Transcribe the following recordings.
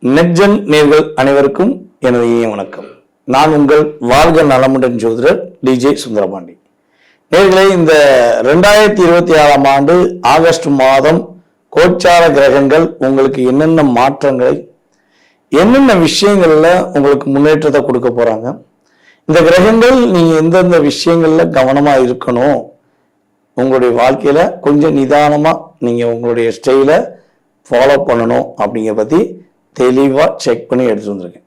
நெட்ஜென் நேர்கள் அனைவருக்கும் எனது இனிய வணக்கம். நான் உங்கள் வாழ்க நலமுடன் ஜோதிடர் டிஜே சுந்தரபாண்டி. நேர்களே, இந்த 2026ஆம் ஆண்டு ஆகஸ்ட் மாதம் கோச்சார கிரகங்கள் உங்களுக்கு என்னென்ன மாற்றங்களை, என்னென்ன விஷயங்கள்ல உங்களுக்கு முன்னேற்றத்தை கொடுக்க போறாங்க, இந்த கிரகங்கள் நீங்க எந்தெந்த விஷயங்கள்ல கவனமா இருக்கணும், உங்களுடைய வாழ்க்கையில கொஞ்சம் நிதானமா நீங்க உங்களுடைய ஸ்டைலை ஃபாலோ பண்ணணும் அப்படிங்கிற பத்தி தெளிவா செக் பண்ணி எடுத்துட்டு வந்திருக்கேன்.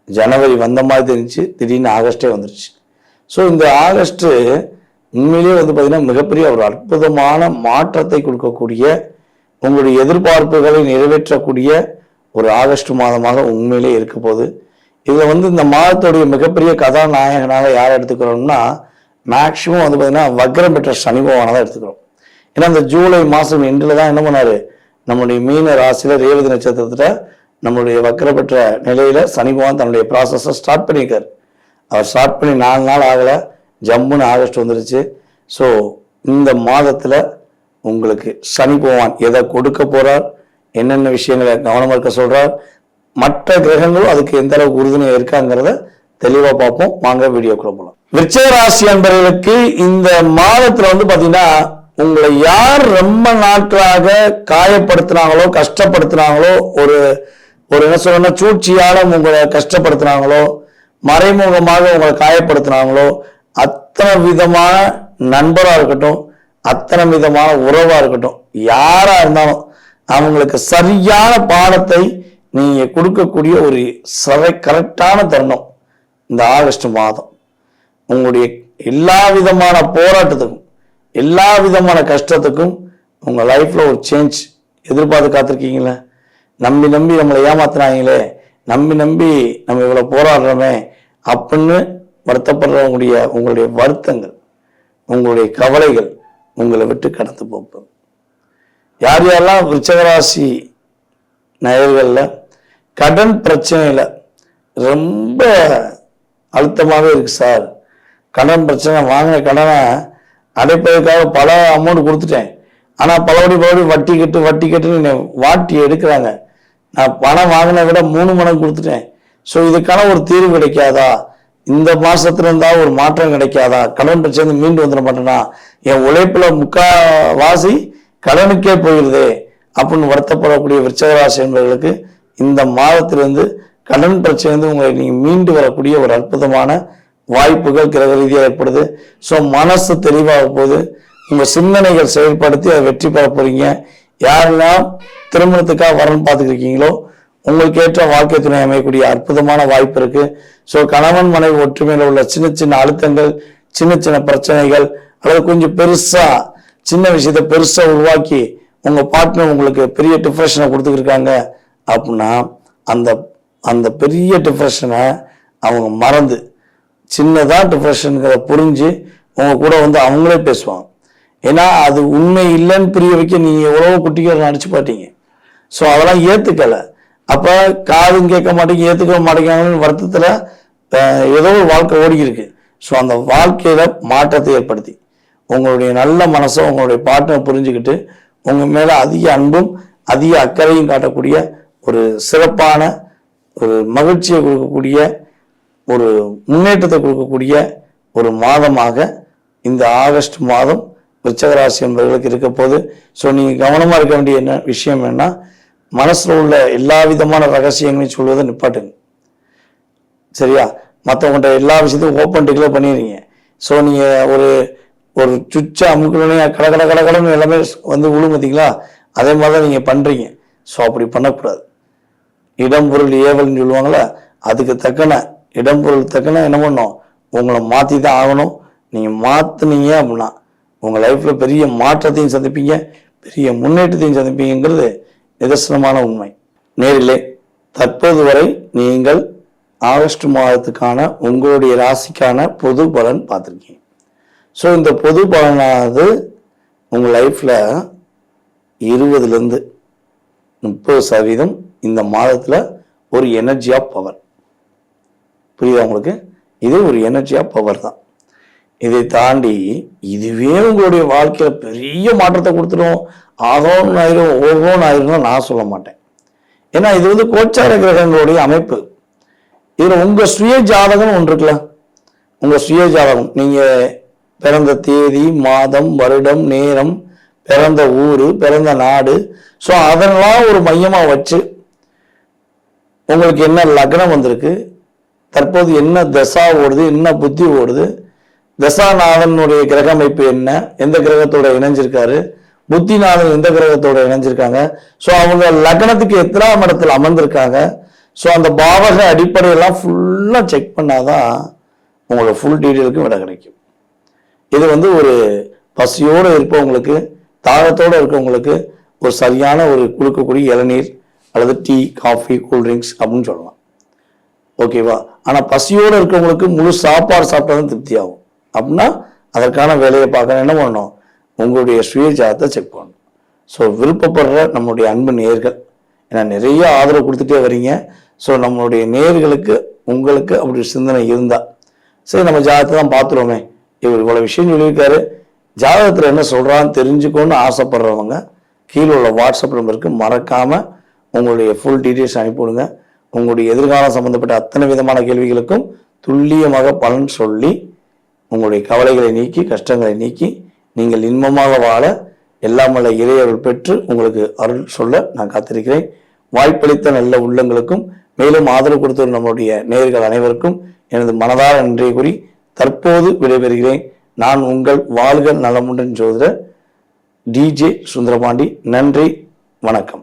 ஜனவரி வந்த மாதிரி தெரிஞ்சு திடீர்னு ஆகஸ்டே வந்துருச்சு. ஸோ இந்த ஆகஸ்ட் உண்மையிலேயே பார்த்தீங்கன்னா மிகப்பெரிய ஒரு அற்புதமான மாற்றத்தை கொடுக்கக்கூடிய, உங்களுடைய எதிர்பார்ப்புகளை நிறைவேற்றக்கூடிய ஒரு ஆகஸ்ட் மாதமாக உண்மையிலே இருக்க போகுது. இதில் இந்த மாதத்துடைய மிகப்பெரிய கதாநாயகனாக யாரை எடுத்துக்கிறோம்னா, மேக்சிமம் பார்த்தீங்கன்னா வக்ரம் பெற்ற சனி பகவானை தான் எடுத்துக்கிறோம். ஏன்னா இந்த ஜூலை மாதம் எண்டில் தான் என்ன பண்ணாரு, நம்முடைய மீன ராசியில ரேவதி நட்சத்திரத்துல நம்மளுடைய வக்ர பெற்ற நிலையில சனி பகவான் தன்னுடைய ப்ராசஸை ஸ்டார்ட் பண்ணியிருக்காரு. அவர் ஸ்டார்ட் பண்ணி 4 நாள் ஆகலை, ஜம்முன்னு ஆகஸ்ட் வந்துருச்சு. ஸோ இந்த மாதத்துல உங்களுக்கு சனி பகவான் எதை கொடுக்க போறார், என்னென்ன விஷயங்களை கவனமா இருக்க சொல்றார், மற்ற கிரகங்களும் அதுக்கு எந்த அளவுக்கு உறுதுணையா இருக்காங்கிறத தெளிவா பார்ப்போம். வாங்க வீடியோக்குள்ள போகலாம். விருச்சிக ராசி அன்பர்களுக்கு இந்த மாதத்துல பாத்தீங்கன்னா, உங்களை யார் ரொம்ப நாட்களாக காயப்படுத்தினாங்களோ, கஷ்டப்படுத்தினாங்களோ, ஒரு என்ன சொல்றேன்னா சூழ்ச்சியால உங்களை கஷ்டப்படுத்தினாங்களோ, மறைமுகமாக உங்களை காயப்படுத்தினாங்களோ, அத்தனை விதமான நண்பரா இருக்கட்டும், அத்தனை விதமான உறவா இருக்கட்டும், யாரா இருந்தாலும் அவங்களுக்கு சரியான பாடத்தை நீங்க கொடுக்கக்கூடிய ஒரு கரெக்டான தருணம் இந்த ஆகஸ்ட் மாதம். உங்களுடைய எல்லா விதமான போராட்டத்துக்கும், எல்லா விதமான கஷ்டத்துக்கும் உங்க லைஃப்ல ஒரு சேஞ்ச் எதிர்பார்த்து காத்திருக்கீங்களே, நம்பி நம்மளை ஏமாத்துறாங்களே, நம்பி நம்ம இவ்வளவு போராடுறோமே அப்படின்னு வருத்தப்படுறவங்களுடைய உங்களுடைய வருத்தங்கள், உங்களுடைய கவலைகள் உங்களை விட்டு கடந்து போகும். யார் யாரெல்லாம் விருச்சிகராசி நேயர்கள்ல கடன் பிரச்சனையில ரொம்ப அழுத்தமாகவே இருக்கு சார், கடன் பிரச்சனை, வாங்கின கடனை அடைப்பதற்காக பல அமௌண்ட் கொடுத்துட்டேன், ஆனா பலபடி வட்டி கட்டுன்னு வாட்டி எடுக்கிறாங்க, நான் பணம் வாங்கின விட 3 மடங்கு கொடுத்துட்டேன். ஸோ இதுக்கான ஒரு தீர்வு கிடைக்காதா, இந்த மாசத்துல இருந்தா ஒரு மாற்றம் கிடைக்காதா, கடன் பிரச்சனை மீண்டு வந்துட மாட்டேனா, என் உழைப்புல முக்காவாசி கடனுக்கே போயிருதே அப்படின்னு வருத்தப்படக்கூடிய விருச்சிகராசி என்பவர்களுக்கு இந்த மாதத்திலிருந்து கடன் பிரச்சனை உங்களை நீங்க மீண்டு வரக்கூடிய ஒரு அற்புதமான வாய்ப்புகள் கிரக ரீதியாக ஏற்படுது. ஸோ மனசு தெளிவாக போகுது, உங்க சிந்தனைகள் செயல்படுத்தி அதை வெற்றி பெற போறீங்க. யாரெல்லாம் திருமணத்துக்காக வரன்னு பார்த்துக்கிருக்கீங்களோ, உங்களுக்கு ஏற்ற வாழ்க்கை துணை அமையக்கூடிய அற்புதமான வாய்ப்பு இருக்கு. ஸோ கணவன் மனைவி ஒற்றுமையில உள்ள சின்ன அழுத்தங்கள், சின்ன பிரச்சனைகள், அல்லது கொஞ்சம் பெருசா சின்ன விஷயத்த பெருசா உருவாக்கி உங்க பார்ட்னர் உங்களுக்கு பெரிய டிப்ரெஷனை கொடுத்துருக்காங்க அப்படின்னா, அந்த பெரிய டிப்ரெஷனை அவங்க மறந்து சின்னதா டிப்ரெஷனுங்கிறத புரிஞ்சு உங்க கூட அவங்களே பேசுவாங்க. ஏன்னா அது உண்மை இல்லைன்னு புரிய வைக்க நீங்க எவ்வளவு குட்டிகள் நடிச்சு பாட்டீங்க. ஸோ அதெல்லாம் ஏத்துக்கல, அப்ப காதும் கேட்க மாட்டேங்க, ஏத்துக்க மாட்டேங்கிறாங்கன்னு வருத்தத்துல ஏதோ ஒரு வாழ்க்கை ஓடி இருக்கு. ஸோ அந்த வாழ்க்கையில மாற்றத்தை ஏற்படுத்தி உங்களுடைய நல்ல மனசை உங்களுடைய பார்ட்னர் புரிஞ்சுக்கிட்டு உங்க மேல அதிக அன்பும் அதிக அக்கறையும் காட்டக்கூடிய ஒரு சிறப்பான ஒரு மகிழ்ச்சியை கொடுக்கக்கூடிய ஒரு முன்னேற்றத்தை கொடுக்கக்கூடிய ஒரு மாதமாக இந்த ஆகஸ்ட் மாதம் விருச்சிகராசி என்பவர்களுக்கு இருக்க போது. ஸோ நீங்க கவனமா இருக்க வேண்டிய என்ன விஷயம் என்ன, மனசுல உள்ள எல்லா விதமான ரகசியங்களையும் சொல்வதை நிப்பாட்டுங்க, சரியா? மற்றவங்கள்ட்ட எல்லா விஷயத்தையும் ஓப்பன் டிக்ளேர் பண்ணிடுறீங்க. ஸோ நீங்க ஒரு சுவிட்சை அமுக்கணுன்னே கடன்னு எல்லாமே விழும் பார்த்தீங்களா, அதே மாதிரிதான் நீங்க பண்றீங்க. ஸோ அப்படி பண்ணக்கூடாது. இடம் பொருள் ஏவல்னு சொல்லுவாங்களா, அதுக்கு தக்கன இடம் பொருள் தக்கன என்ன பண்ணும், உங்களை மாற்றி தான் ஆகணும். நீங்கள் மாற்றினீங்க அப்படின்னா உங்கள் லைஃப்பில் பெரிய மாற்றத்தையும் சந்திப்பீங்க, பெரிய முன்னேற்றத்தையும் சந்திப்பீங்கிறது நிதர்சனமான உண்மை. நேரிலே தற்போது வரை நீங்கள் ஆகஸ்ட் மாதத்துக்கான உங்களுடைய ராசிக்கான பொது பலன் பார்த்துருக்கீங்க. ஸோ இந்த பொது பலனானது உங்கள் லைஃப்பில் 20% 30% இந்த மாதத்துல ஒரு எனர்ஜி ஆஃப் பவர். புரியுதா உங்களுக்கு? இது ஒரு எனர்ஜி ஆஃப் பவர் தான். இதை தாண்டி இதுவே உங்களுடைய வாழ்க்கையில பெரிய மாற்றத்தை கொடுத்துடும், ஆகோன்னு ஆயிரும் ஓகோன்னு ஆயிரும்னா நான் சொல்ல மாட்டேன். ஏன்னா இது வந்து கோச்சார கிரகங்களுடைய அமைப்பு. இதுல உங்க சுய ஜாதகம் ஒன்று இருக்குல்ல, உங்க சுய ஜாதகம், நீங்க பிறந்த தேதி, மாதம், வருடம், நேரம், பிறந்த ஊரு, பிறந்த நாடு, ஸோ அதெல்லாம் ஒரு மையமா வச்சு உங்களுக்கு என்ன லக்னம் வந்திருக்கு, தற்போது என்ன தசா ஓடுது, என்ன புத்தி ஓடுது, தசாநாதனுடைய கிரக அமைப்பு என்ன, எந்த கிரகத்தோட இணைஞ்சிருக்காரு, புத்திநாதன் எந்த கிரகத்தோட இணைஞ்சிருக்காங்க, ஸோ அவங்க லக்னத்துக்கு எத்தனாம் இடத்துல அமர்ந்திருக்காங்க, ஸோ அந்த பாவக அடிப்படையெல்லாம் ஃபுல்லாக செக் பண்ணாதான் உங்களோட ஃபுல் டீட்டெயிலுக்கும் விட கிடைக்கும். இது வந்து ஒரு பசியோடு இருப்பவங்களுக்கு, தாகத்தோடு இருக்கவங்களுக்கு ஒரு சரியான ஒரு கொடுக்கக்கூடிய இளநீர் அல்லது டீ, காஃபி, கூல்ட்ரிங்க்ஸ் அப்படின்னு சொல்லலாம். ஓகேவா? ஆனால் பசியோடு இருக்கவங்களுக்கு முழு சாப்பாடு சாப்பிட்டா தான் திருப்தி ஆகும். அப்படின்னா அதற்கான வேலையை பார்க்க என்ன பண்ணணும், உங்களுடைய சுயஜாதத்தை செக் பண்ணணும். ஸோ விருப்பப்படுற நம்மளுடைய அன்பு நேயர்கள், ஏன்னா நிறைய ஆதரவு கொடுத்துட்டே வரீங்க. ஸோ நம்மளுடைய நேயர்களுக்கு உங்களுக்கு அப்படி சிந்தனை இருந்தால், சரி நம்ம ஜாதகத்தை தான் பார்த்துருவோமே, இவர் இவ்வளோ விஷயம் சொல்லியிருக்காரு, ஜாதகத்தில் என்ன சொல்கிறான்னு தெரிஞ்சுக்கணும்னு ஆசைப்படுறவங்க கீழே உள்ள வாட்ஸ்அப் நம்பருக்கு மறக்காமல் உங்களுடைய ஃபுல் டீட்டெயில்ஸ் அனுப்பிவிடுங்க. உங்களுடைய எதிர்காலம் சம்பந்தப்பட்ட அத்தனை விதமான கேள்விகளுக்கும் துல்லியமாக பலன் சொல்லி உங்களுடைய கவலைகளை நீக்கி, கஷ்டங்களை நீக்கி, நீங்கள் இன்பமாக வாழ எல்லாம் வல்ல இறையருள் பெற்று உங்களுக்கு அருள் சொல்ல நான் காத்திருக்கிறேன். வாய்ப்பளித்த நல்ல உள்ளங்களுக்கும் மேலும் ஆதரவு கொடுத்த நம்முடைய நேயர்கள் அனைவருக்கும் எனது மனதார நன்றியை கூறி தற்போது விடைபெறுகிறேன். நான் உங்கள் வாழ்க நலமுடன் ஜோதிடர் டிஜே சுந்தரபாண்டி. நன்றி, வணக்கம்.